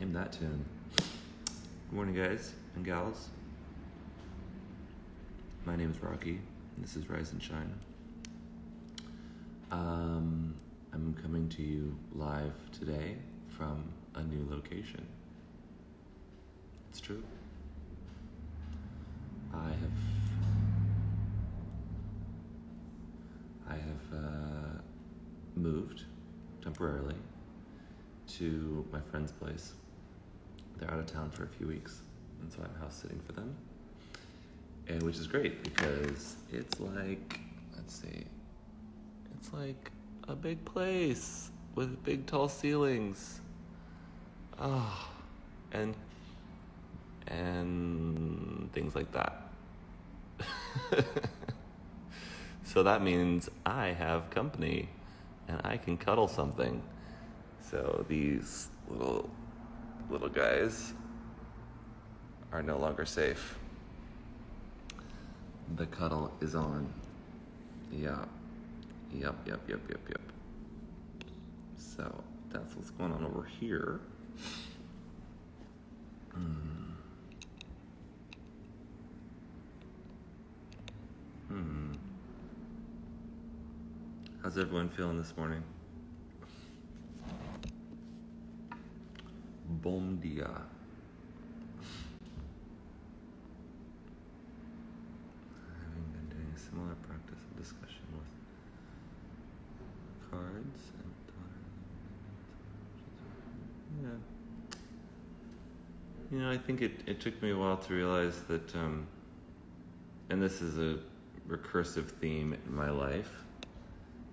Name that tune. Good morning, guys and gals. My name is Rocky, and this is Rise and Shine. I'm coming to you live today from a new location. It's true. I have moved temporarily to my friend's place. They're out of town for a few weeks, and so I'm house sitting for them. And which is great because it's like, let's see, it's like a big place with big tall ceilings. And things like that. So that means I have company and I can cuddle something. So these little guys are no longer safe. The cuddle is on. Yeah. Yep. So that's what's going on over here. How's everyone feeling this morning? Bom dia. Having been doing a similar practice of discussion with cards and yeah. I think it took me a while to realize that, and this is a recursive theme in my life,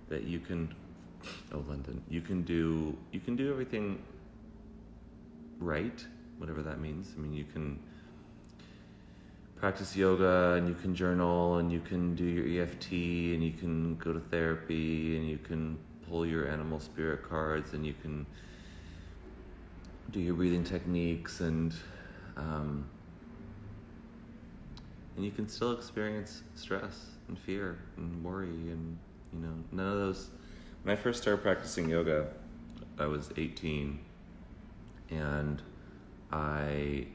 that you can do everything right, whatever that means. I mean, you can practice yoga and you can journal and you can do your EFT and you can go to therapy and you can pull your animal spirit cards and you can do your breathing techniques and you can still experience stress and fear and worry and none of those. When I first started practicing yoga, I was 18, and I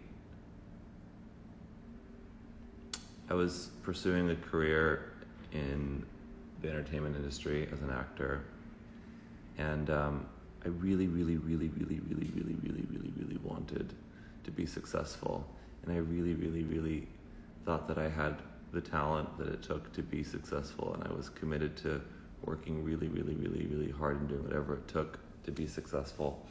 was pursuing a career in the entertainment industry as an actor, and I really wanted to be successful, and I really thought that I had the talent that it took to be successful, and I was committed to working really hard and doing whatever it took to be successful.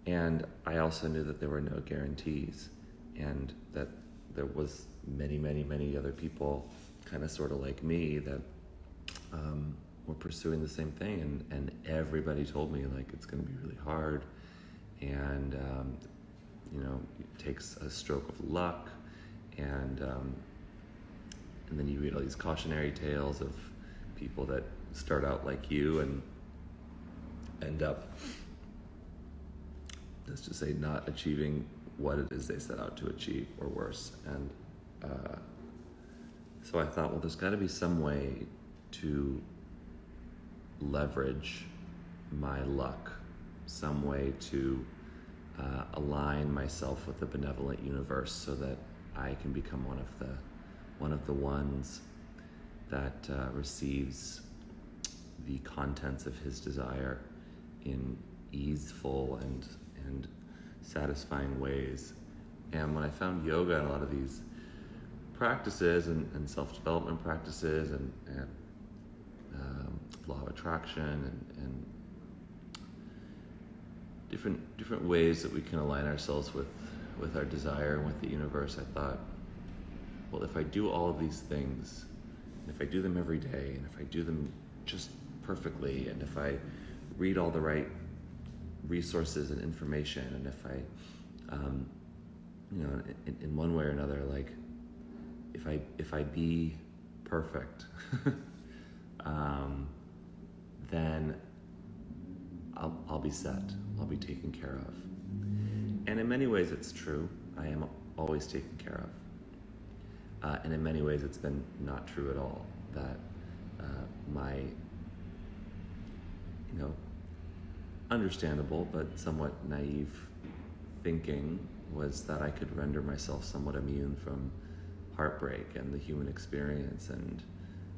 And I also knew that there were no guarantees, and that there was many other people kind of sort of like me that were pursuing the same thing, and everybody told me like it's going to be really hard, and it takes a stroke of luck, and then you read all these cautionary tales of people that start out like you and end up, let's just say, not achieving what it is they set out to achieve, or worse. And so I thought, well, there's got to be some way to leverage my luck, some way to align myself with the benevolent universe so that I can become one of the ones that receives the contents of his desire in easeful and satisfying ways. And when I found yoga and a lot of these practices and self-development practices and law of attraction and different ways that we can align ourselves with our desire and with the universe, I thought, well, if I do all of these things, and if I do them every day, and if I do them just perfectly, and if I read all the right resources and information, and if I, in one way or another, like, if I be perfect, then I'll be set. I'll be taken care of. And in many ways, it's true. I am always taken care of. And in many ways, it's been not true at all. That my understandable but somewhat naive thinking was that I could render myself somewhat immune from heartbreak and the human experience and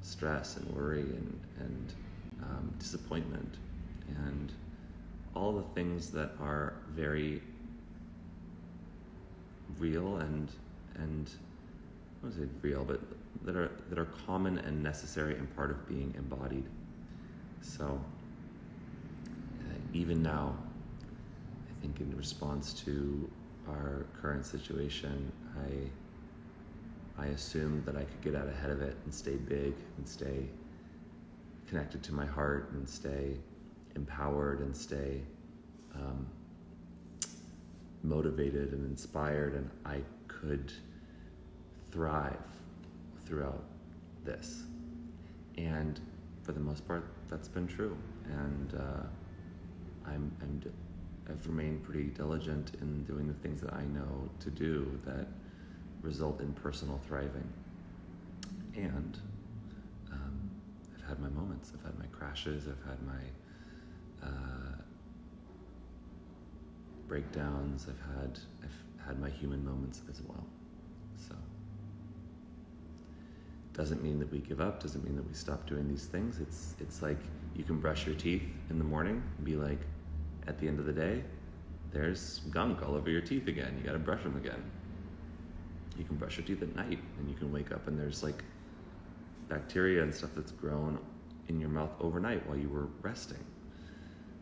stress and worry and disappointment and all the things that are very real and I wouldn't say real, but that are common and necessary and part of being embodied. So even now, I think in response to our current situation, I assumed that I could get out ahead of it and stay big and stay connected to my heart and stay empowered and stay motivated and inspired, and I could thrive throughout this. And for the most part, that's been true. And I've remained pretty diligent in doing the things that I know to do that result in personal thriving. And I've had my moments, I've had my crashes, I've had my breakdowns, I've had my human moments as well. So doesn't mean that we give up, doesn't mean that we stop doing these things. It's like you can brush your teeth in the morning and be like, at the end of the day, there's gunk all over your teeth again. You gotta brush them again. You can brush your teeth at night and you can wake up and there's like bacteria and stuff that's grown in your mouth overnight while you were resting.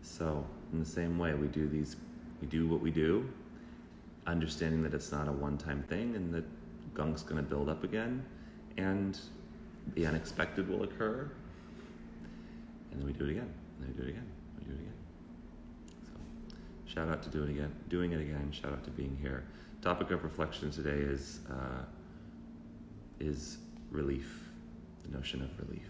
So in the same way, we do what we do, understanding that it's not a one-time thing and that gunk's gonna build up again and the unexpected will occur. And then we do it again, and then we do it again, we do it again. So shout out to doing it again, shout out to being here. Topic of reflection today is relief, the notion of relief.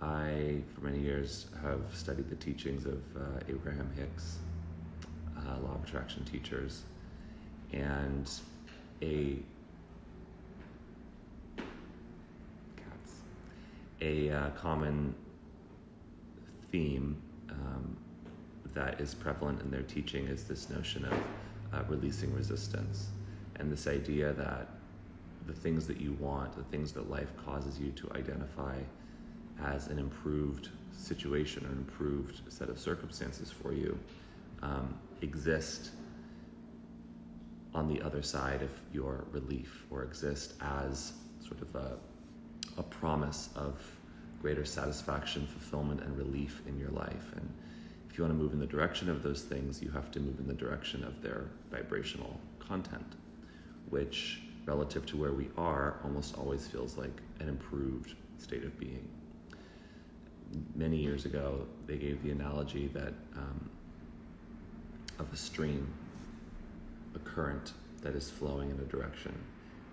I, for many years, have studied the teachings of Abraham Hicks, law of attraction teachers, and a common theme that is prevalent in their teaching is this notion of releasing resistance, and this idea that the things that you want, the things that life causes you to identify as an improved situation or an improved set of circumstances for you, exist on the other side of your relief, or exist as sort of a promise of greater satisfaction, fulfillment, and relief in your life. And if you want to move in the direction of those things, you have to move in the direction of their vibrational content, which, relative to where we are, almost always feels like an improved state of being. Many years ago, they gave the analogy that of a stream, a current that is flowing in a direction.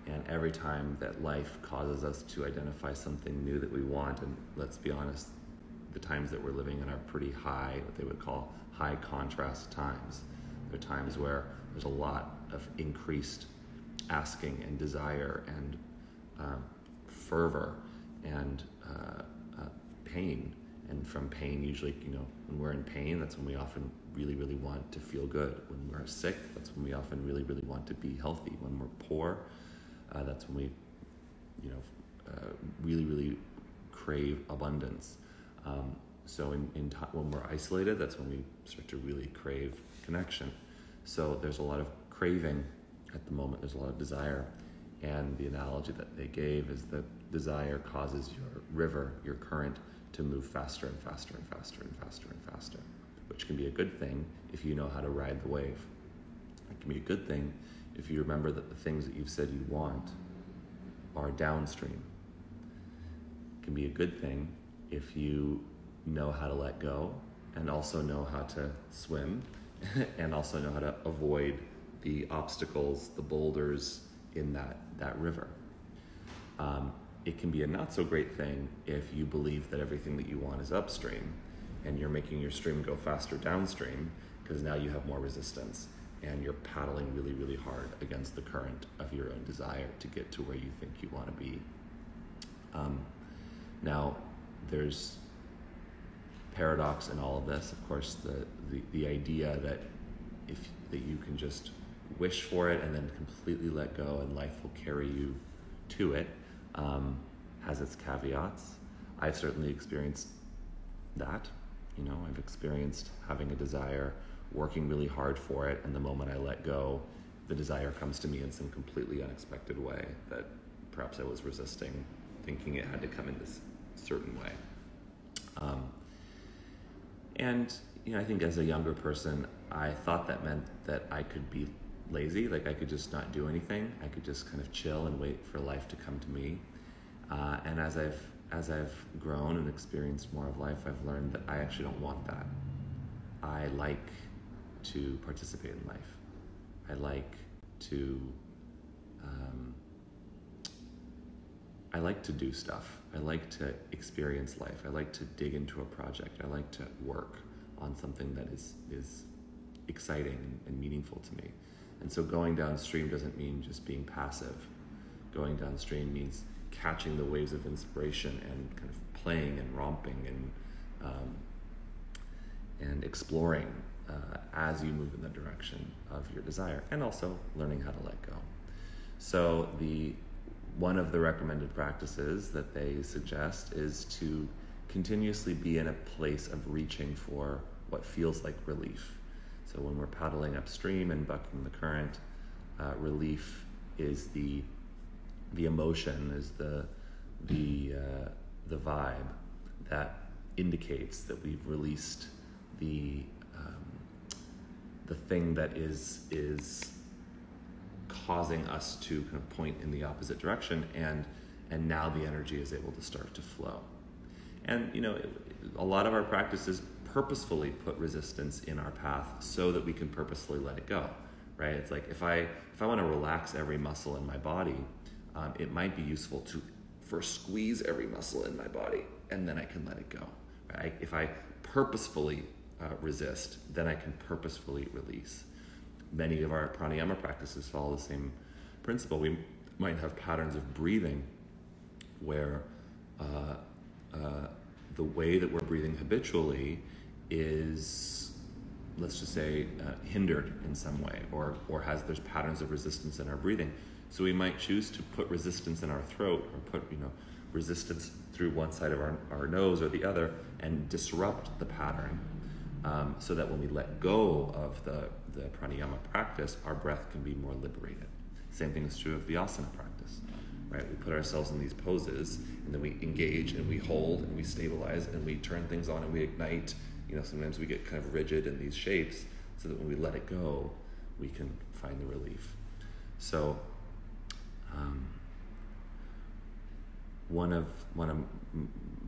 And every time that life causes us to identify something new that we want, and let's be honest, the times that we're living in are pretty high, what they would call high contrast times. They're times where there's a lot of increased asking and desire and fervor and pain. And from pain, usually, when we're in pain, that's when we often really, really want to feel good. When we're sick, that's when we often really, really want to be healthy. When we're poor, that's when we, really, really crave abundance. So when we're isolated, that's when we start to really crave connection. So there's a lot of craving at the moment. There's a lot of desire. And the analogy that they gave is that desire causes your river, your current, to move faster and faster and faster and faster and faster, which can be a good thing if you know how to ride the wave. It can be a good thing if you remember that the things that you've said you want are downstream. It can be a good thing if you know how to let go and also know how to swim and also know how to avoid the obstacles, the boulders in that river. It can be a not so great thing if you believe that everything that you want is upstream and you're making your stream go faster downstream, because now you have more resistance and you're paddling really, really hard against the current of your own desire to get to where you think you want to be. Now, there's paradox in all of this. Of course, the idea that that you can just wish for it and then completely let go, and life will carry you to it, has its caveats. I've certainly experienced that. I've experienced having a desire, working really hard for it, and the moment I let go, the desire comes to me in some completely unexpected way that perhaps I was resisting, thinking it had to come in this certain way. And I think as a younger person, I thought that meant that I could be lazy, like I could just not do anything. I could just kind of chill and wait for life to come to me. And as I've grown and experienced more of life, I've learned that I actually don't want that. I like to participate in life. I like to do stuff. I like to experience life. I like to dig into a project. I like to work on something that is exciting and meaningful to me. And so going downstream doesn't mean just being passive. Going downstream means catching the waves of inspiration and kind of playing and romping and exploring as you move in the direction of your desire, and also learning how to let go. So one of the recommended practices that they suggest is to continuously be in a place of reaching for what feels like relief. So when we're paddling upstream and bucking the current, relief is the emotion, is the vibe that indicates that we've released the thing that is causing us to kind of point in the opposite direction, and now the energy is able to start to flow. And a lot of our practices purposefully put resistance in our path so that we can purposefully let it go, right? It's like if I want to relax every muscle in my body, it might be useful to first squeeze every muscle in my body, and then I can let it go. Right? If I purposefully resist, then I can purposefully release. Many of our pranayama practices follow the same principle. We might have patterns of breathing where the way that we're breathing habitually is, let's just say, hindered in some way, or there's patterns of resistance in our breathing. So we might choose to put resistance in our throat, or put resistance through one side of our nose or the other, and disrupt the pattern, so that when we let go of the pranayama practice, our breath can be more liberated. Same thing is true of the asana practice, right? We put ourselves in these poses, and then we engage, and we hold, and we stabilize, and we turn things on, and we ignite. Sometimes we get kind of rigid in these shapes, so that when we let it go, we can find the relief. So, one of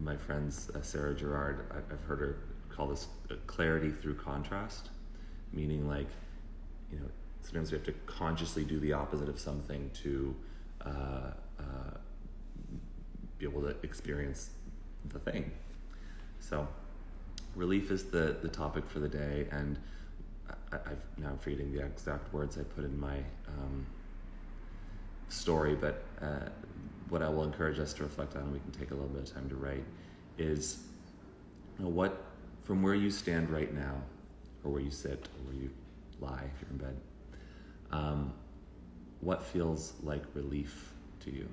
my friends, Sarah Gerard, I've heard her call this clarity through contrast, meaning sometimes we have to consciously do the opposite of something to be able to experience the thing. So relief is the topic for the day, and I'm forgetting the exact words I put in my story, but what I will encourage us to reflect on, and we can take a little bit of time to write, is what, from where you stand right now, or where you sit, or where you lie if you're in bed, what feels like relief to you?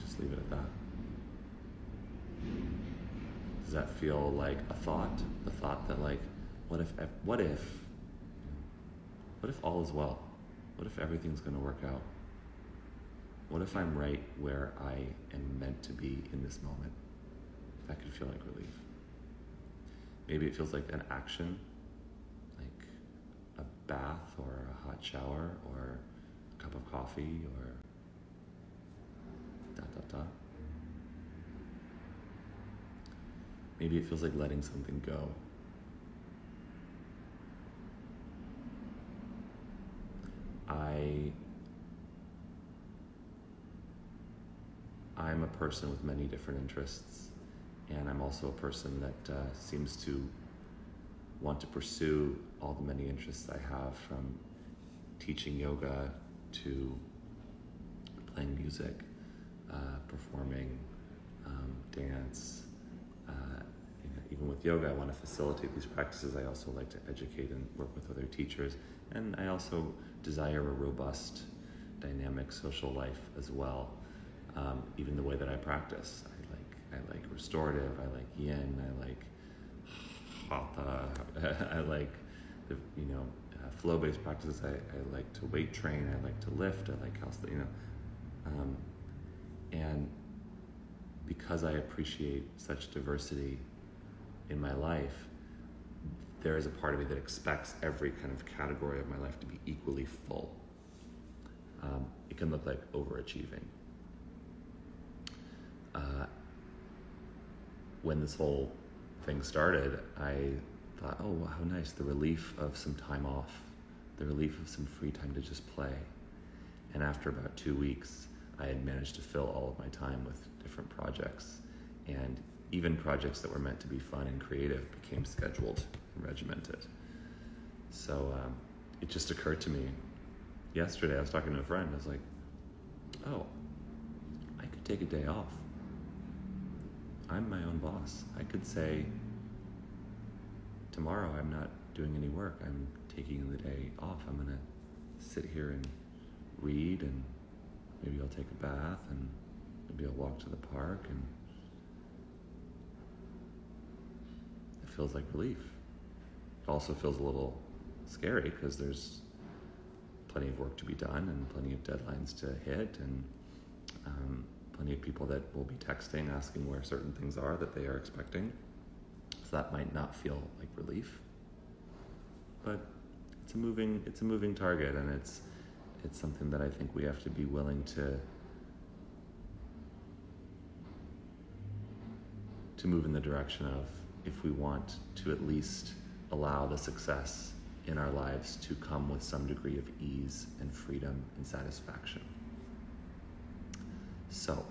Just leave it at that. Does that feel like a thought? The thought that what if all is well? What if everything's going to work out? What if I'm right where I am meant to be in this moment? That could feel like relief. Maybe it feels like an action, like a bath or a hot shower or a cup of coffee or da. Maybe it feels like letting something go. I'm a person with many different interests, and I'm also a person that seems to want to pursue all the many interests I have, from teaching yoga to playing music, performing, dance. Even with yoga, I want to facilitate these practices. I also like to educate and work with other teachers. And I also desire a robust, dynamic social life as well. Even the way that I practice. I like restorative, I like yin, I like hatha, I like the, flow-based practices. I like to weight train, I like to lift, I like calisthenics, and because I appreciate such diversity in my life, there is a part of me that expects every kind of category of my life to be equally full. It can look like overachieving. When this whole thing started, I thought, oh, how nice, the relief of some time off, the relief of some free time to just play. And after about 2 weeks, I had managed to fill all of my time with different projects. And even projects that were meant to be fun and creative became scheduled and regimented. So it just occurred to me yesterday, I was talking to a friend, I was like, oh, I could take a day off. I'm my own boss. I could say, tomorrow I'm not doing any work. I'm taking the day off. I'm going to sit here and read, and maybe I'll take a bath, and maybe I'll walk to the park, and it feels like relief. It also feels a little scary because there's plenty of work to be done and plenty of deadlines to hit, and plenty of people that will be texting asking where certain things are that they are expecting. So that might not feel like relief, but it's a moving target, and it's something that I think we have to be willing to move in the direction of, if we want to at least allow the success in our lives to come with some degree of ease and freedom and satisfaction. So,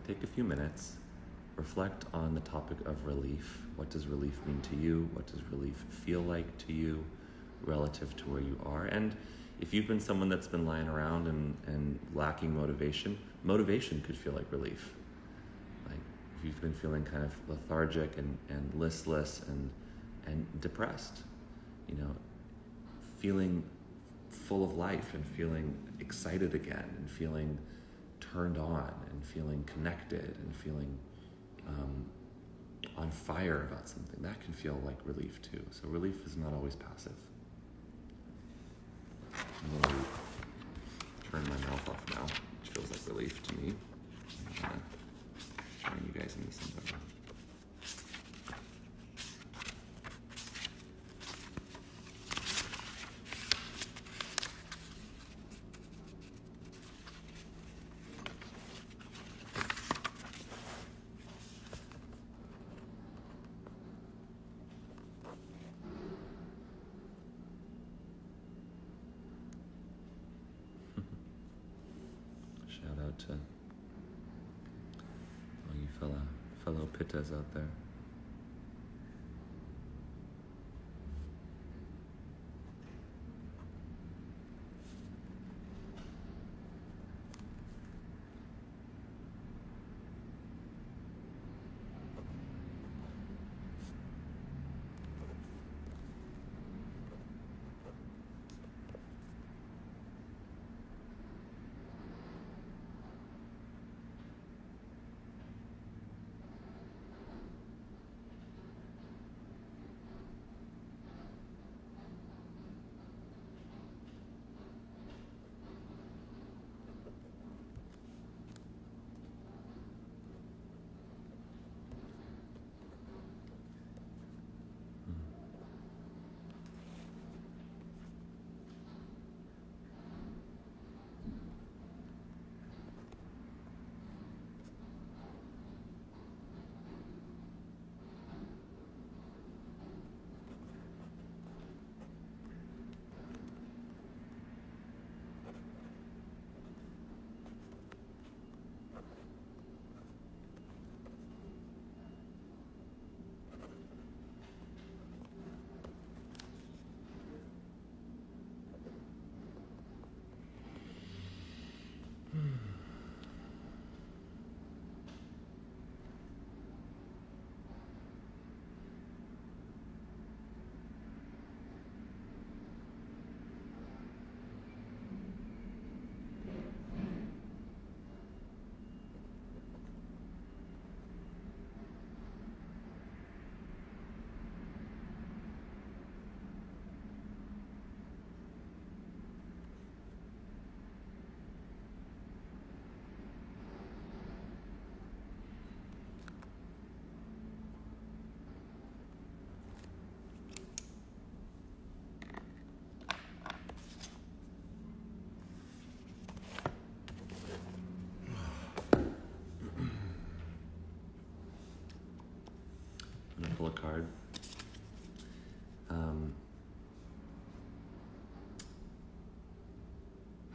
take a few minutes, reflect on the topic of relief. What does relief mean to you? What does relief feel like to you relative to where you are? And if you've been someone that's been lying around and lacking motivation, motivation could feel like relief. Like if you've been feeling kind of lethargic and listless and depressed, feeling full of life and feeling excited again and feeling turned on and feeling connected and feeling on fire about something, that can feel like relief too. So relief is not always passive. I'm going to turn my mouth off now, which feels like relief to me. I'm going to turn you guys into something. Shout out to all you fellow pittas out there.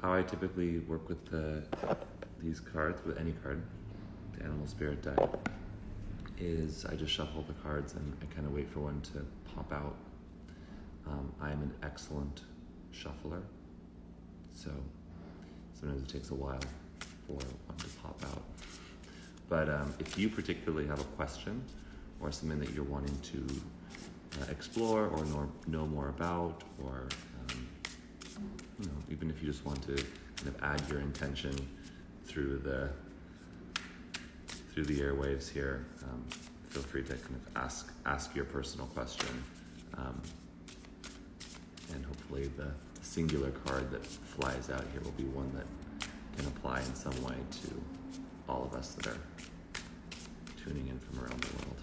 how I typically work with these cards, with any card, the Animal Spirit deck, is I just shuffle the cards and I kind of wait for one to pop out. I'm an excellent shuffler, so sometimes it takes a while for one to pop out. But if you particularly have a question or something that you're wanting to explore or know more about, or even if you just want to kind of add your intention through the airwaves here, feel free to kind of ask your personal question, and hopefully the singular card that flies out here will be one that can apply in some way to all of us that are tuning in from around the world.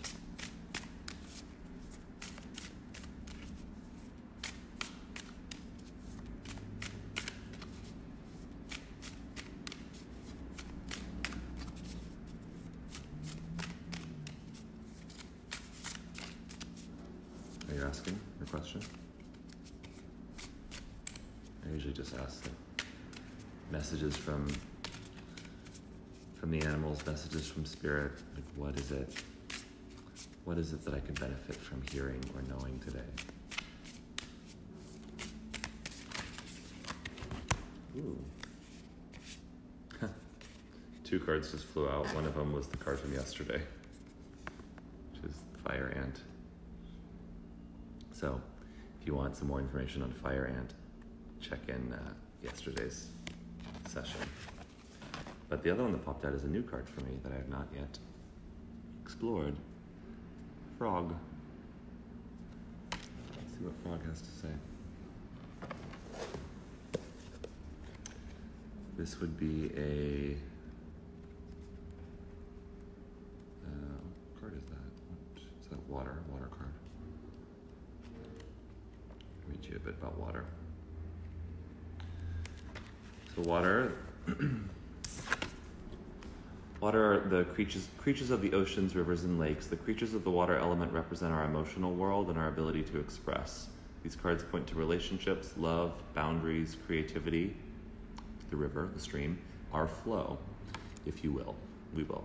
Are you asking a question? I usually just ask them. Messages from the animals, messages from spirit, like what is it that I can benefit from hearing or knowing today? Ooh. 2 cards just flew out. One of them was the card from yesterday, which is Fire Ant. So if you want some more information on Fire Ant, check in yesterday's session. But the other one that popped out is a new card for me that I have not yet explored. Frog. Let's see what Frog has to say. This would be a... what card is that? Is that water? Water card. I'll read you a bit about water. So water... Water are the creatures of the oceans, rivers, and lakes. The creatures of the water element represent our emotional world and our ability to express. These cards point to relationships, love, boundaries, creativity, the river, the stream, our flow, if you will. We will.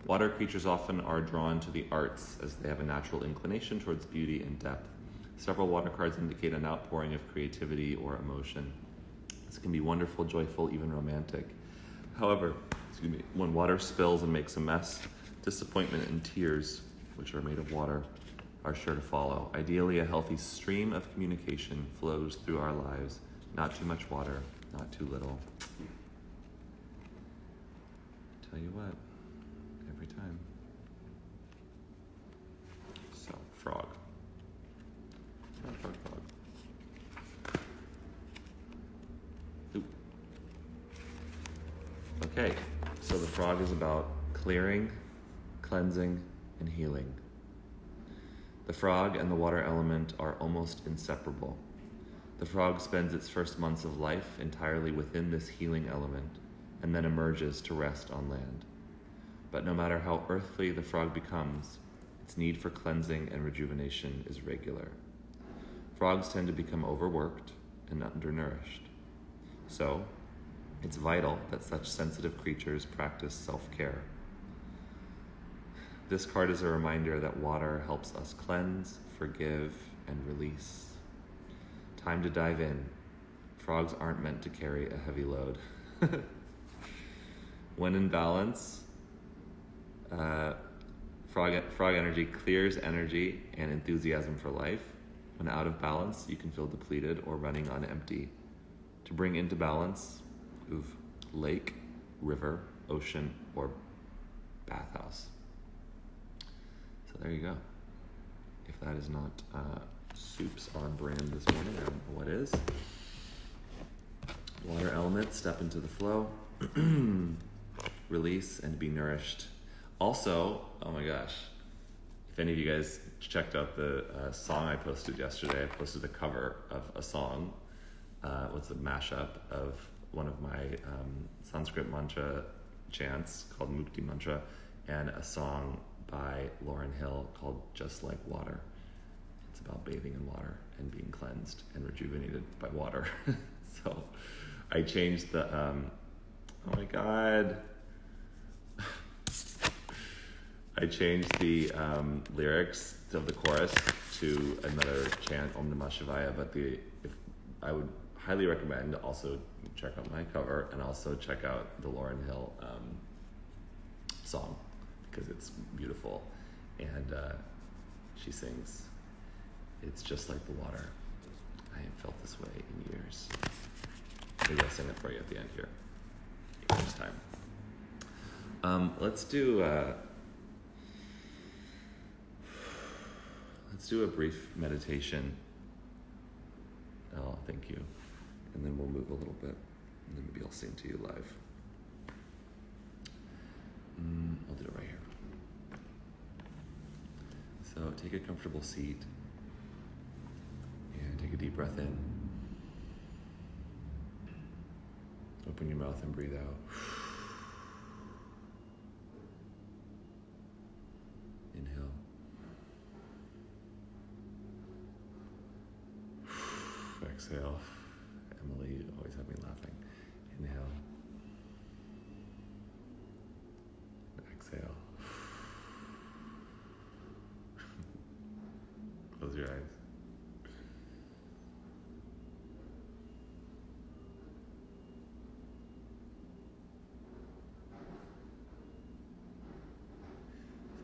Water creatures often are drawn to the arts as they have a natural inclination towards beauty and depth. Several water cards indicate an outpouring of creativity or emotion. This can be wonderful, joyful, even romantic. However, when water spills and makes a mess, disappointment and tears, which are made of water, are sure to follow. Ideally, a healthy stream of communication flows through our lives. Not too much water, not too little. Tell you what, every time. So, frog. Frog. Ooh. Okay. So the frog is about clearing, cleansing, and healing. The frog and the water element are almost inseparable. The frog spends its first months of life entirely within this healing element and then emerges to rest on land. But no matter how earthly the frog becomes, its need for cleansing and rejuvenation is regular. Frogs tend to become overworked and undernourished. So, it's vital that such sensitive creatures practice self-care. This card is a reminder that water helps us cleanse, forgive, and release. Time to dive in. Frogs aren't meant to carry a heavy load. When in balance, frog energy clears energy and enthusiasm for life. When out of balance, you can feel depleted or running on empty. To bring into balance, lake, river, ocean, or bathhouse. So there you go. If that is not soups on brand this morning, I don't know what is. Water element, step into the flow. Release and be nourished. Also, oh my gosh, if any of you guys checked out the song I posted yesterday, I posted a cover of a song. What's a mashup of one of my Sanskrit mantra chants called Mukti Mantra, and a song by Lauryn Hill called Just Like Water. It's about bathing in water and being cleansed and rejuvenated by water. So I changed the, oh my God. I changed the lyrics of the chorus to another chant, Om Namah Shivaya, but I would highly recommend also check out my cover and also check out the Lauryn Hill song, because it's beautiful. And she sings, "It's just like the water. I haven't felt this way in years." Maybe I'll sing it for you at the end here. This time. Let's do a brief meditation. Oh, thank you. And then we'll move a little bit. And then maybe I'll sing to you live. I'll do it right here. So take a comfortable seat. And take a deep breath in. Open your mouth and breathe out. Inhale. Exhale. Emily, you always have me laughing. Inhale. Exhale. Close your eyes.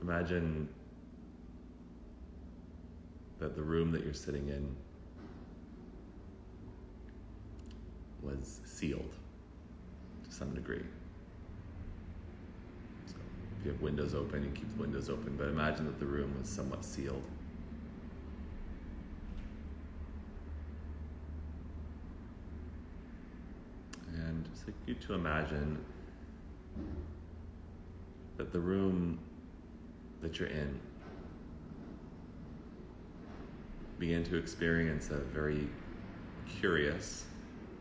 So imagine that the room that you're sitting in was sealed to some degree. So if you have windows open, you keep the windows open, but imagine that the room was somewhat sealed. And just like you to imagine that the room that you're in begin to experience a very curious,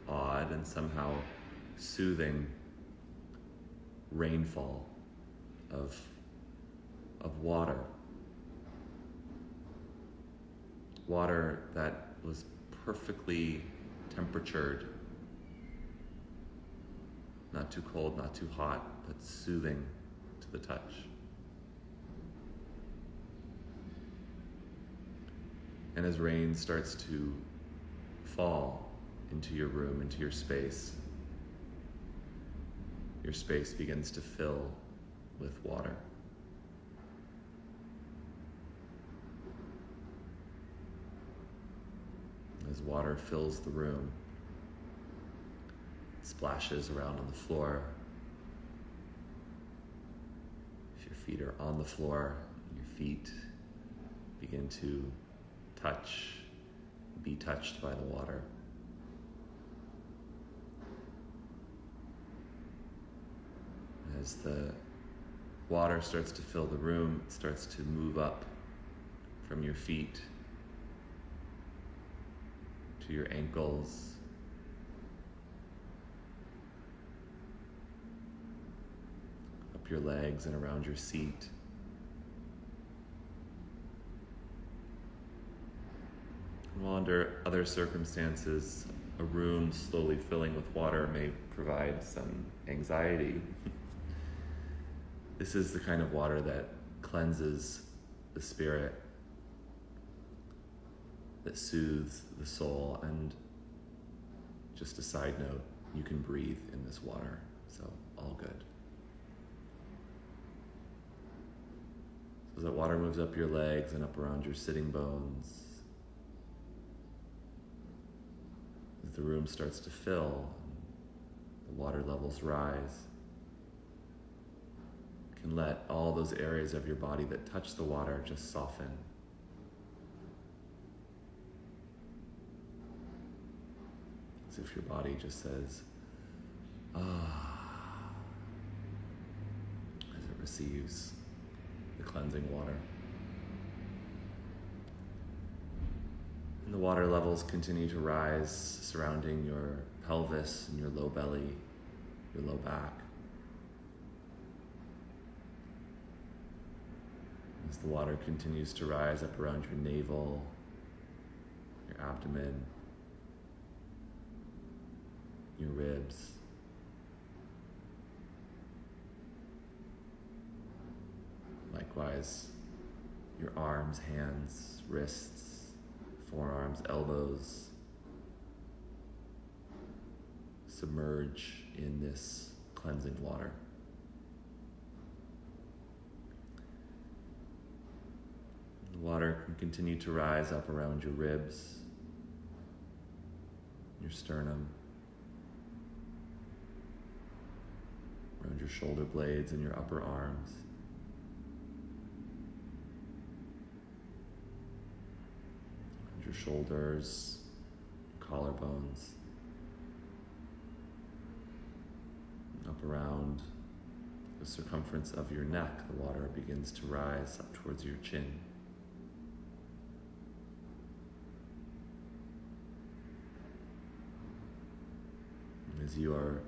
odd, and somehow soothing rainfall of water. Water that was perfectly temperatured, not too cold, not too hot, but soothing to the touch. And as rain starts to fall into your room, into your space begins to fill with water. As water fills the room, it splashes around on the floor. If your feet are on the floor, your feet begin to be touched by the water. As the water starts to fill the room, it starts to move up from your feet to your ankles, up your legs and around your seat. While under other circumstances, a room slowly filling with water may provide some anxiety. This is the kind of water that cleanses the spirit, that soothes the soul. And just a side note, you can breathe in this water, so all good. So as that water moves up your legs and up around your sitting bones, as the room starts to fill, the water levels rise, you can let all those areas of your body that touch the water just soften. As if your body just says, ah, as it receives the cleansing water. And the water levels continue to rise, surrounding your pelvis and your low belly, your low back. As the water continues to rise up around your navel, your abdomen, your ribs. Likewise, your arms, hands, wrists, forearms, elbows. Submerge in this cleansing water. The water can continue to rise up around your ribs, your sternum, around your shoulder blades and your upper arms. Around your shoulders, collarbones. Up around the circumference of your neck, the water begins to rise up towards your chin. As you are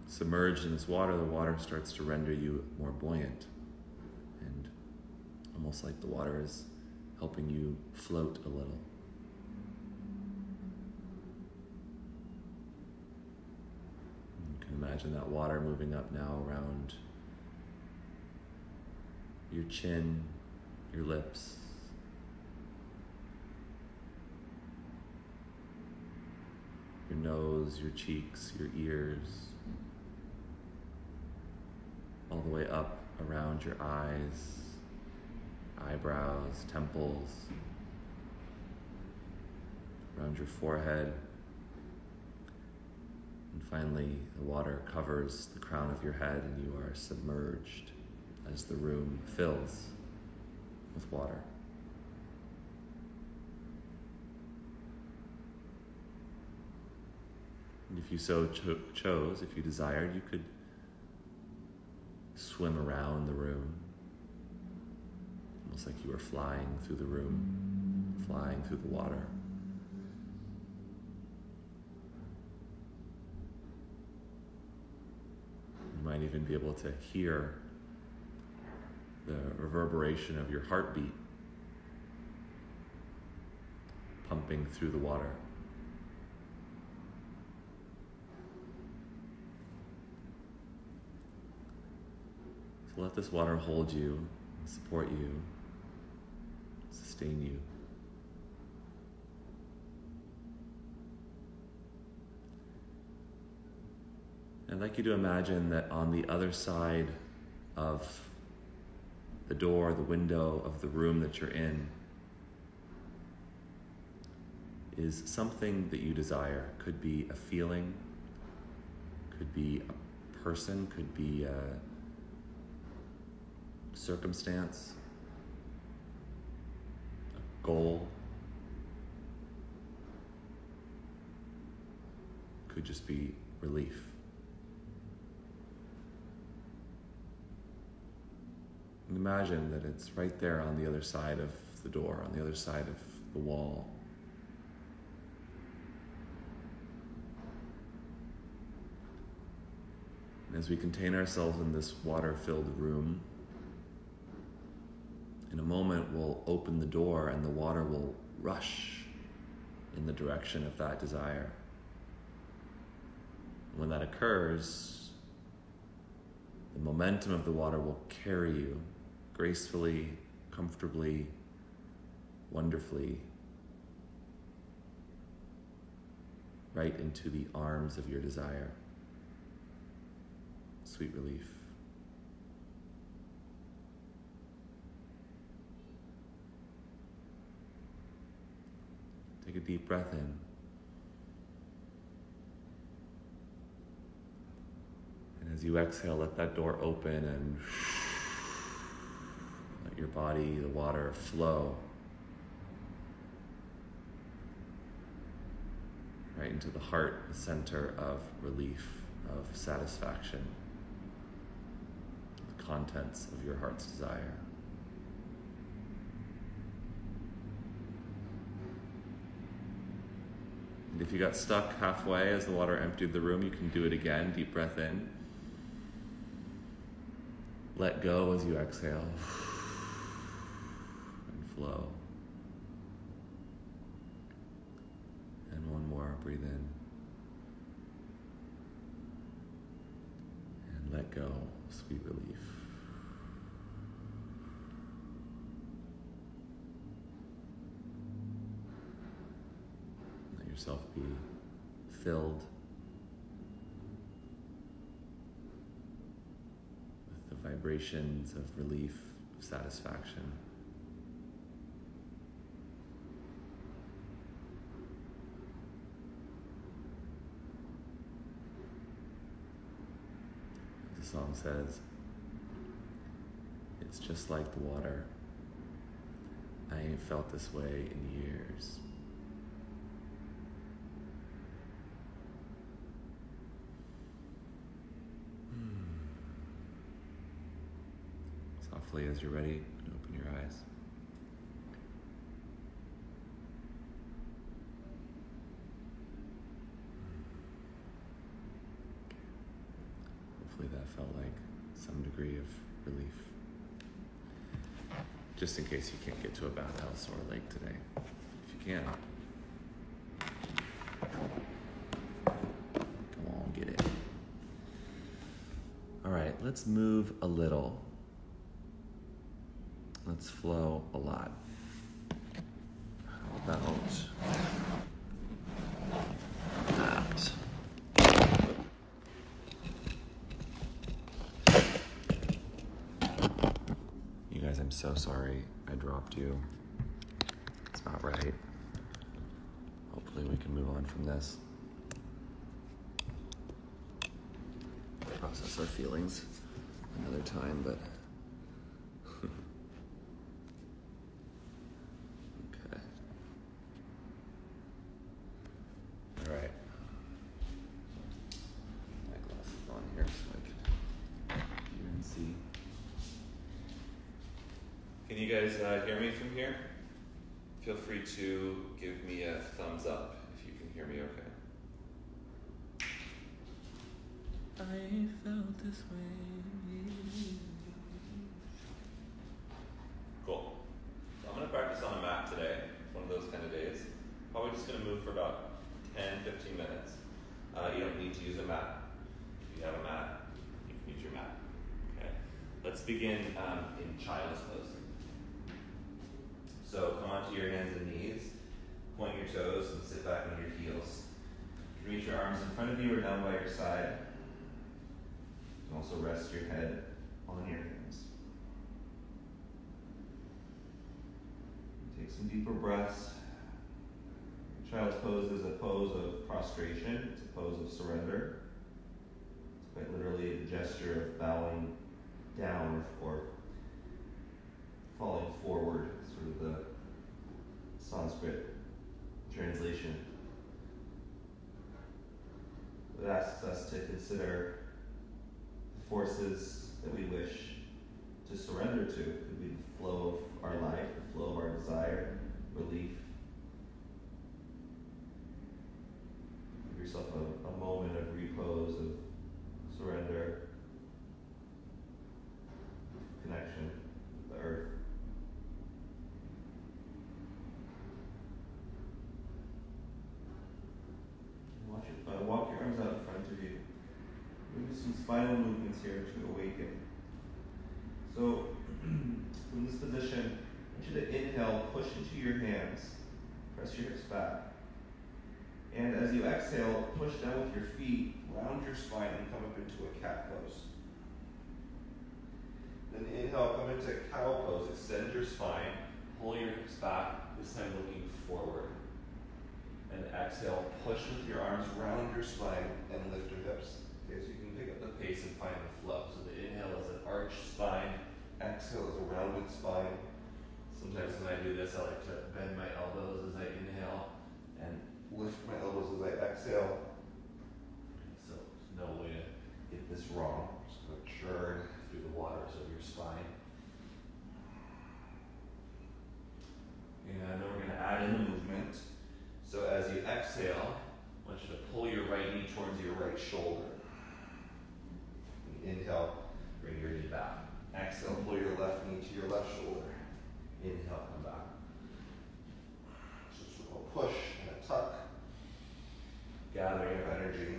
submerged in this water, the water starts to render you more buoyant, and almost like the water is helping you float a little. You can imagine that water moving up now around your chin, your lips, your nose, your cheeks, your ears, all the way up around your eyes, eyebrows, temples, around your forehead, and finally the water covers the crown of your head and you are submerged as the room fills with water. And if you so chose, if you desired, you could swim around the room, almost like you were flying through the room, flying through the water. You might even be able to hear the reverberation of your heartbeat pumping through the water. So let this water hold you, support you, sustain you. I'd like you to imagine that on the other side of the door, the window of the room that you're in, is something that you desire. Could be a feeling, could be a person, could be a circumstance, a goal, could just be relief. And imagine that it's right there on the other side of the door, on the other side of the wall. And as we contain ourselves in this water-filled room, in a moment we'll open the door and the water will rush in the direction of that desire. When that occurs, the momentum of the water will carry you gracefully, comfortably, wonderfully, right into the arms of your desire. Sweet relief. Take a deep breath in. And as you exhale, let that door open and let your body, the water, flow right into the heart, the center of relief, of satisfaction, the contents of your heart's desire. And if you got stuck halfway as the water emptied the room, you can do it again. Deep breath in. Let go as you exhale. And flow. And one more. Breathe in. let go, sweet relief. Let yourself be filled with the vibrations of relief, of satisfaction. The song says, it's just like the water. I ain't felt this way in years. Softly, as you're ready, open your eyes. Hopefully that felt like some degree of relief. Just in case you can't get to a bathhouse or a lake today. If you can, come on, get it. All right, let's move a little. Let's flow a lot. How about that? You guys, I'm so sorry I dropped you. It's not right. Hopefully we can move on from this. Process our feelings another time, but okay. All right. My glasses on here so I can hear and see. Can you guys hear me from here? Feel free to give me a thumbs up if you can hear me okay. I felt this way. Cool. So I'm going to practice on a mat today. It's one of those kind of days. Probably just going to move for about 10, 15 minutes. You don't need to use a mat. If you have a mat, you can use your mat. Okay. Let's begin in child's pose. So come onto your hands and knees, point your toes, and sit back on your heels. You can reach your arms in front of you or down by your side. You can also rest your head on your hands. Take some deeper breaths. Child's pose is a pose of prostration. It's a pose of surrender. It's quite literally the gesture of bowing down or falling forward, sort of the Sanskrit translation. It asks us to consider the forces that we wish to surrender to. It could be the flow of our life, the flow of our desire, relief. Give yourself a moment of repose, of surrender, connection with the earth. Walk your arms out in front of you. We'll do some spinal movements here to awaken. So, from this position, I want you to inhale, push into your hands, press your hips back. And as you exhale, push down with your feet, round your spine, and come up into a cat pose. Then inhale, come into cow pose, extend your spine, pull your hips back, this time looking forward. And exhale, push with your arms round your spine and lift your hips. Okay, so you can pick up the pace and find the flow. So the inhale is an arched spine, exhale is a rounded spine. Sometimes when I do this, I like to bend my elbows as I inhale and lift my elbows as I exhale. So there's no way to get this wrong. Just going to churn through the waters of your spine. And then we're going to add in the movement. So as you exhale, I want you to pull your right knee towards your right shoulder. Inhale, bring your knee back. Exhale, pull your left knee to your left shoulder. Inhale, come back. So a push and a tuck. Gathering of energy.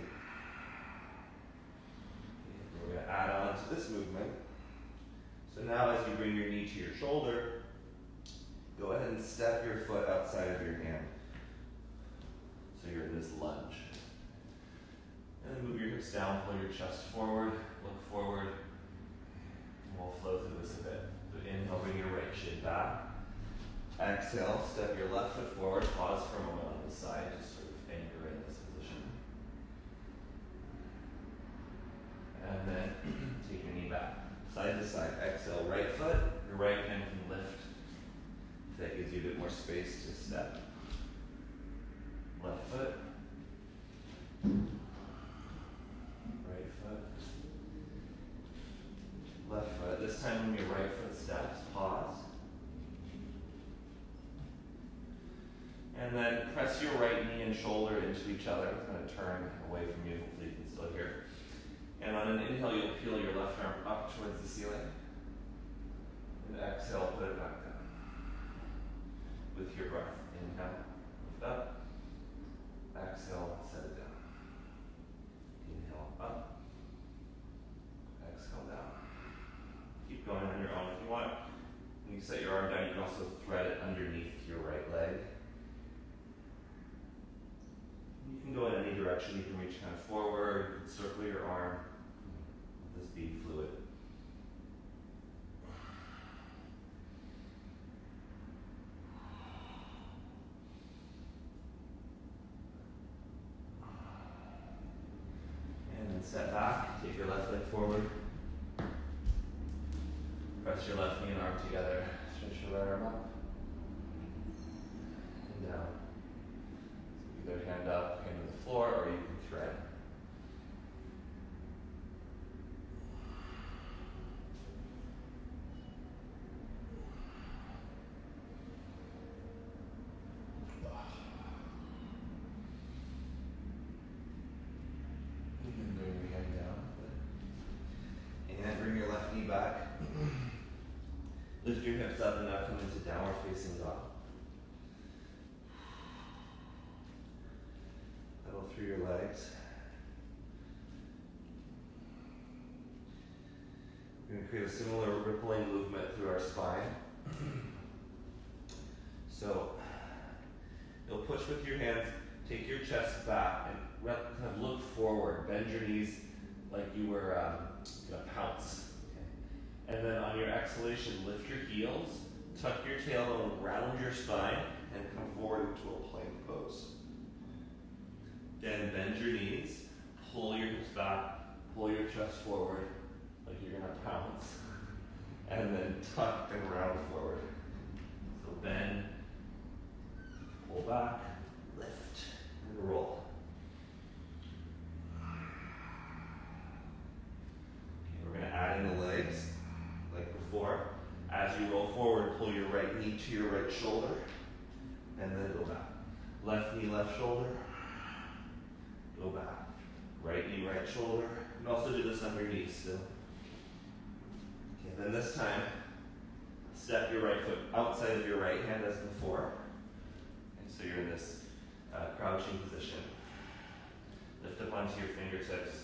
And we're going to add on to this movement. So now as you bring your knee to your shoulder, go ahead and step your foot outside of your hand. So you're in this lunge. And then move your hips down, pull your chest forward, look forward, and we'll flow through this a bit. So inhale, bring your right shin back. Exhale, step your left foot forward, pause for a moment on the side, just sort of anchor in this position. And then take your knee back, side to side. Exhale, right foot, your right hand can lift. If that gives you a bit more space to step. Left foot. Right foot. Left foot. This time when your right foot steps, pause. And then press your right knee and shoulder into each other. It's going to turn away from you. Hopefully you can still hear. And on an inhale, you'll peel your left arm up towards the ceiling. And exhale, put it back down. With your breath. Inhale, lift up. Exhale, set it down. Inhale, up. Exhale, down. Keep going on your own if you want. When you set your arm down, you can also thread it underneath your right leg. You can go in any direction. You can reach kind of forward, you can circle your arm. Let this be fluid. And then step back, take your left leg forward. Press your left knee and arm together. Stretch your right arm up and down. Either hand up, hand to the floor, or you can thread. You can bring your hand down. And bring your left knee back. Lift your hips up and now come into downward facing dog. Pedal through your legs. We're going to create a similar rippling movement through our spine. So you'll push with your hands, take your chest back, and kind of look forward. Bend your knees like you were going to pounce. And then on your exhalation, lift your heels, tuck your tailbone around your spine, and come forward into a plank pose. Then bend your knees, pull your hips back, pull your chest forward, like you're gonna pounce, and then tuck and round forward. So bend, pull back, lift, and roll. Okay, we're gonna add in the legs. Like before, as you roll forward, pull your right knee to your right shoulder, and then go back. Left knee, left shoulder, go back. Right knee, right shoulder. You can also do this on your knees still. Okay, then this time, step your right foot outside of your right hand as before. And so you're in this crouching position. Lift up onto your fingertips.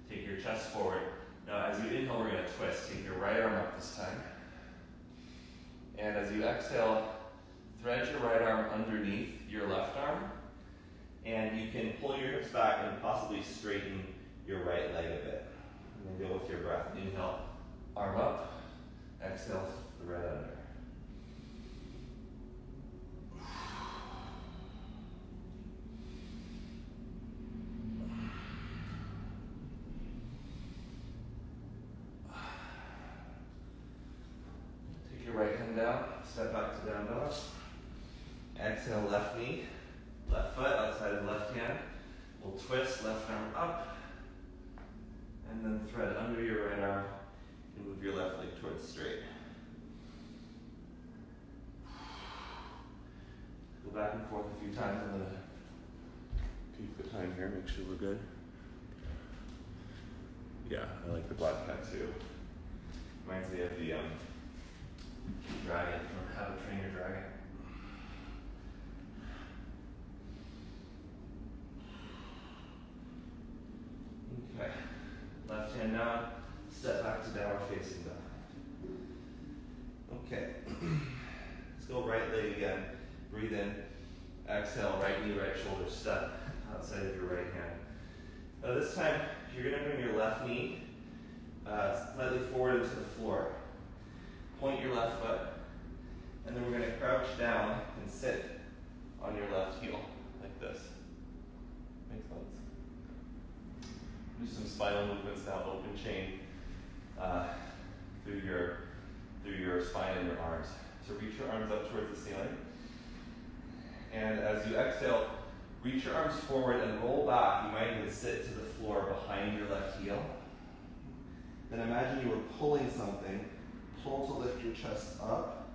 Take your chest forward. Now, as you inhale, we're going to twist. Take your right arm up this time. And as you exhale, thread your right arm underneath your left arm. And you can pull your hips back and possibly straighten your right leg a bit. And then go with your breath. Inhale, arm up. Exhale, thread under. Right hand down, step back to down dog. Exhale, left knee, left foot outside of left hand. We'll twist, left arm up, and then thread under your right arm and move your left leg towards straight. Go back and forth a few times. I'm going to keep the time here, make sure we're good. Yeah, I like the black tattoo. Reminds me of the dragon from How to Train Your Dragon. Okay. Left hand down. Step Okay. Let's go right leg again. Breathe in. Exhale, right knee, right shoulder step outside of your right hand. Now this time, you're going to bring your left knee slightly forward into the floor. Point your left foot, and then we're going to crouch down and sit on your left heel, like this. Make sense? Do some spinal movements now, open chain through your spine and your arms. So reach your arms up towards the ceiling. And as you exhale, reach your arms forward and roll back. You might even sit to the floor behind your left heel. Then imagine you were pulling something. Pull to lift your chest up.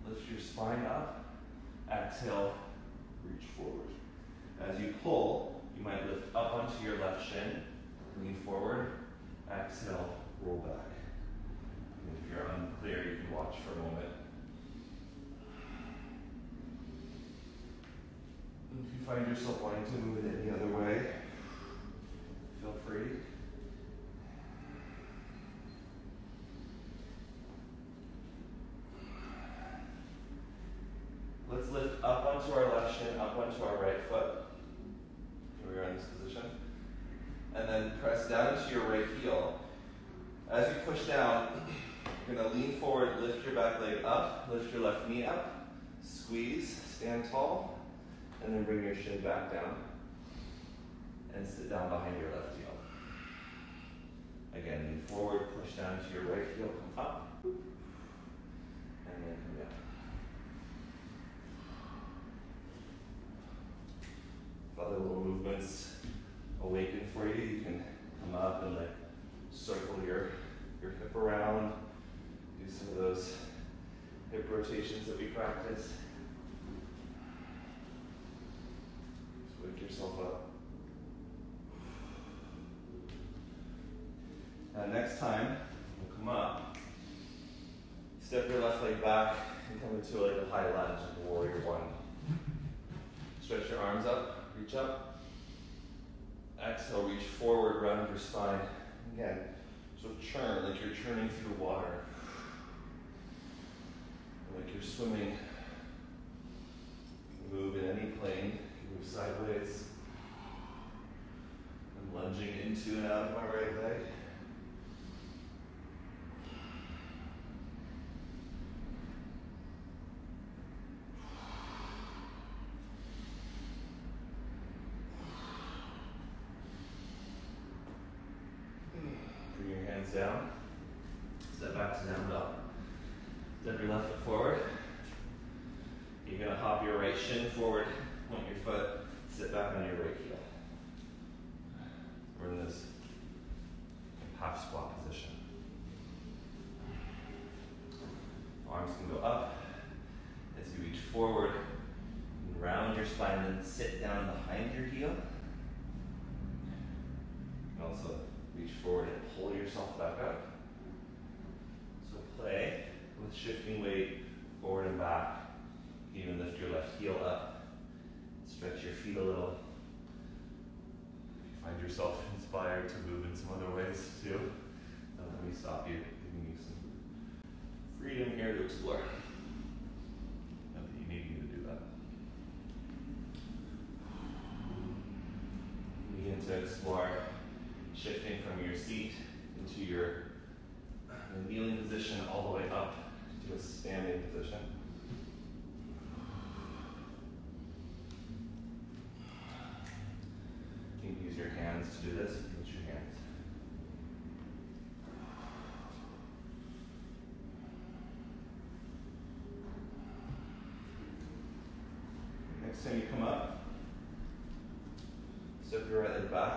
Lift your spine up. Exhale, reach forward. As you pull, you might lift up onto your left shin. Lean forward. Exhale, roll back. And if you're unclear, you can watch for a moment. If you find yourself wanting to move it any other way, feel free. Let's lift up onto our left shin, up onto our right foot. Here we are in this position. And then press down into your right heel. As you push down, you're going to lean forward, lift your back leg up, lift your left knee up, squeeze, stand tall, and then bring your shin back down and sit down behind your left heel. Again, lean forward, push down to your right heel, come up, and then come down. If other little movements awaken for you, you can come up and like circle your hip around, do some of those hip rotations that we practice. Wake yourself up. Now next time, you'll come up, step your left leg back, and come into like a high lunge, like a warrior one. Stretch your arms up, reach up. Exhale, reach forward, round your spine. Again, so churn, like you're churning through water. Like you're swimming. Move in any plane. Move sideways. I'm lunging into and out of my right leg. Bring your hands down. Step back to down dog. Step your left foot forward. You're going to hop your right shin forward, point your foot, sit back on your right heel. We're in this half squat position. Arms can go up as you reach forward and round your spine, then sit down behind your heel. You can also reach forward and pull yourself back up. So play with shifting weight forward and back. Even lift your left heel up. Stretch your feet a little. If you find yourself inspired to move in some other ways too, don't let me stop you, giving you some freedom here to explore. Not that you need me to do that. Begin to explore shifting from your seat into your kneeling position all the way up to a standing position. You can use your hands to do this. Use your hands. Next time you come up, step your right leg back.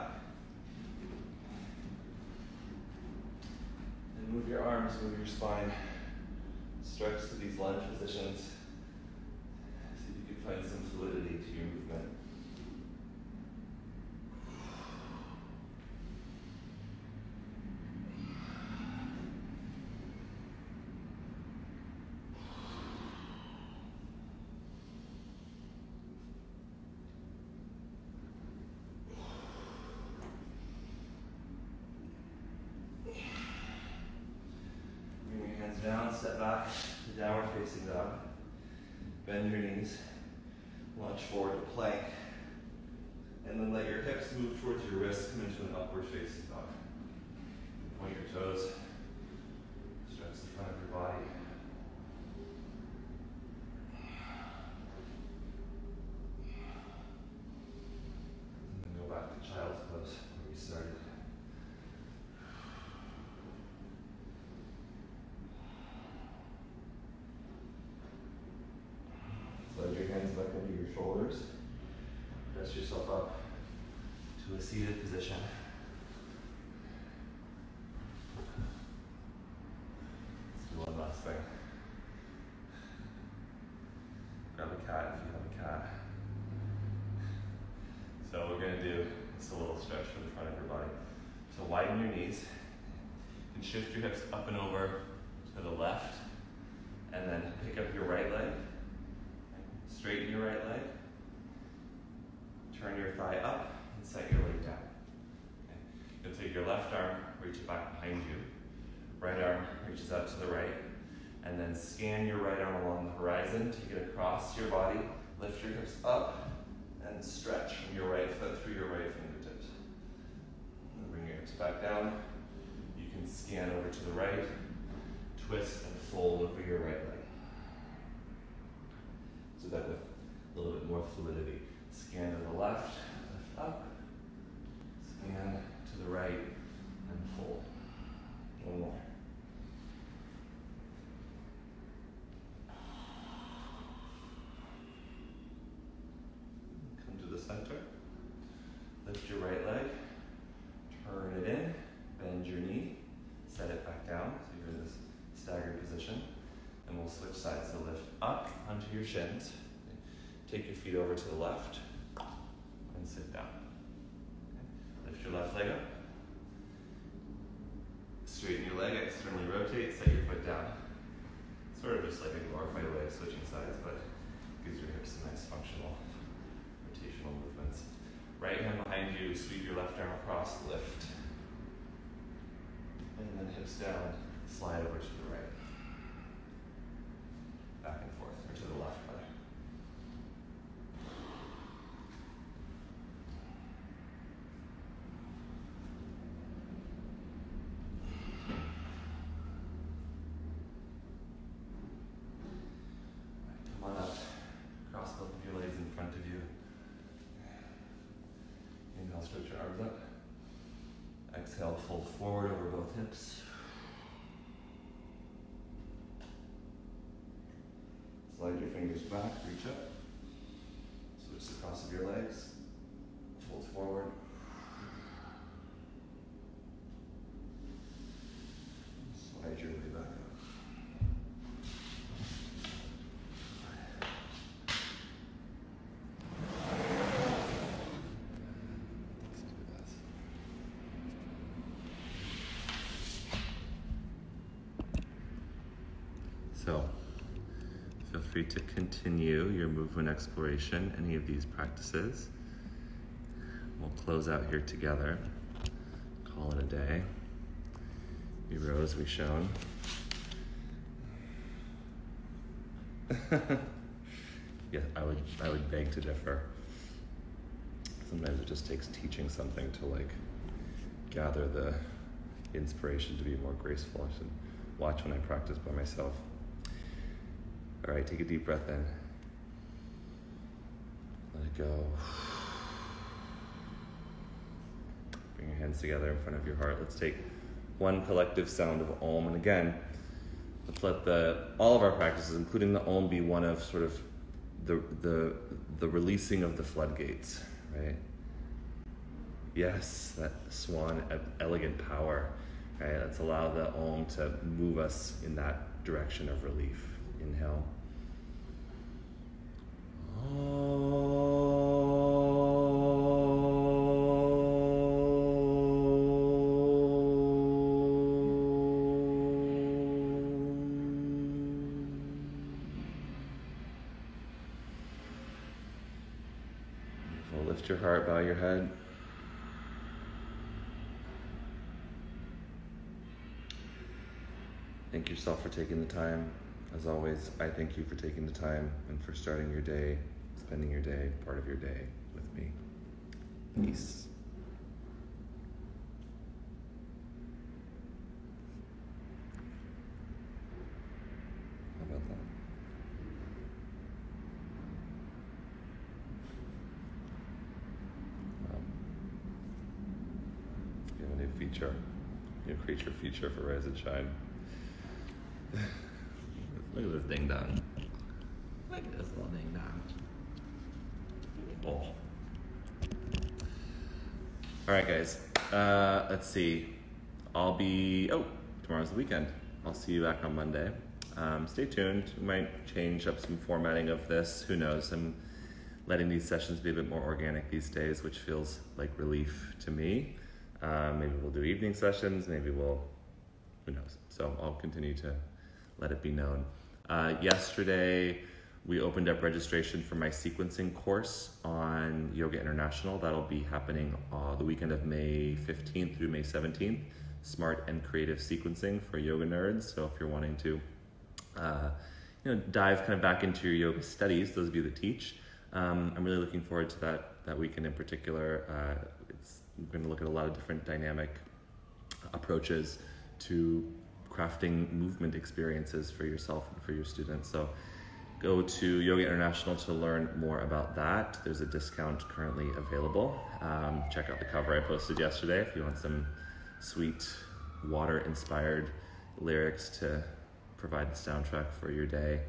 And move your arms, move your spine. Stretch to these lunge positions. See if you can find some fluidity to your movement. Hands down, step back to downward facing dog. Bend your knees, launch forward to plank, and then let your hips move towards your wrists, come into an upward facing dog. Point your toes, stretch the front of your body. And then go back to child's pose where we started. Slide your hands back under your shoulders. Press yourself up to a seated position. Let's do one last thing. Grab a cat if you have a cat. So we're going to do just a little stretch for the front of your body. So widen your knees and shift your hips up and over to the left, and then pick up your right leg. Straighten your right leg. Turn your thigh up and set your leg down. Okay. You'll take your left arm, reach it back behind you. Right arm reaches out to the right. And then scan your right arm along the horizon. Take it across your body. Lift your hips up and stretch from your right foot through your right fingertips. And bring your hips back down. You can scan over to the right, twist and fold over your right leg. So that with a little bit more fluidity. Scan to the left, lift up, scan to the right, and fold. One more. Come to the center. Lift your right leg, turn it in, bend your knee, set it back down, so you're in this staggered position. And we'll switch sides. So lift up onto your shins. Take your feet over to the left and sit down. Okay. Lift your left leg up. Straighten your leg, externally rotate, set your foot down. Sort of just like a glorified way of switching sides, but gives your hips some nice functional rotational movements. Right hand behind you, sweep your left arm across, lift. And then hips down, slide over to the right. Back and forth, or to the left, rather. Come on up. Cross both of your legs in front of you. Inhale, stretch your arms up. Exhale, fold forward over both hips. Slide your fingers back, reach up. Switch the cross of your legs. Fold forward. Slide your way back up. So, feel free to continue your movement exploration, any of these practices. We'll close out here together, call it a day. We rose, we shone. Yeah, I would beg to differ. Sometimes it just takes teaching something to like gather the inspiration to be more graceful. I should watch when I practice by myself. All right, take a deep breath in. Let it go. Bring your hands together in front of your heart. Let's take one collective sound of Om. And again, let's let all of our practices, including the Om, be one of sort of the releasing of the floodgates, right? Yes, that swan elegant power, right? Let's allow the Om to move us in that direction of relief. Inhale. Lift your heart, bow your head. And Thank yourself for taking the time. As always, I thank you for taking the time and for starting your day, spending your day, part of your day with me. Peace. How about that? We have a new feature, new creature feature for Rise and Shine. Look at this ding dong. Look at this little ding dong. Oh. All right, guys. Let's see. Tomorrow's the weekend. I'll see you back on Monday. Stay tuned. We might change up some formatting of this. Who knows? I'm letting these sessions be a bit more organic these days, which feels like relief to me. Maybe we'll do evening sessions. Maybe who knows? So I'll continue to let it be known. Yesterday, we opened up registration for my sequencing course on Yoga International. That'll be happening the weekend of May 15th through May 17th. Smart and creative sequencing for yoga nerds. So if you're wanting to dive kind of back into your yoga studies, those of you that teach, I'm really looking forward to that weekend in particular. We're going to look at a lot of different dynamic approaches to crafting movement experiences for yourself and for your students. So go to Yoga International to learn more about that. There's a discount currently available. Check out the cover I posted yesterday if you want some sweet water-inspired lyrics to provide the soundtrack for your day.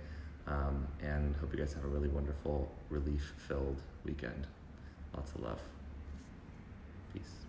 And hope you guys have a really wonderful, relief-filled weekend. Lots of love. Peace.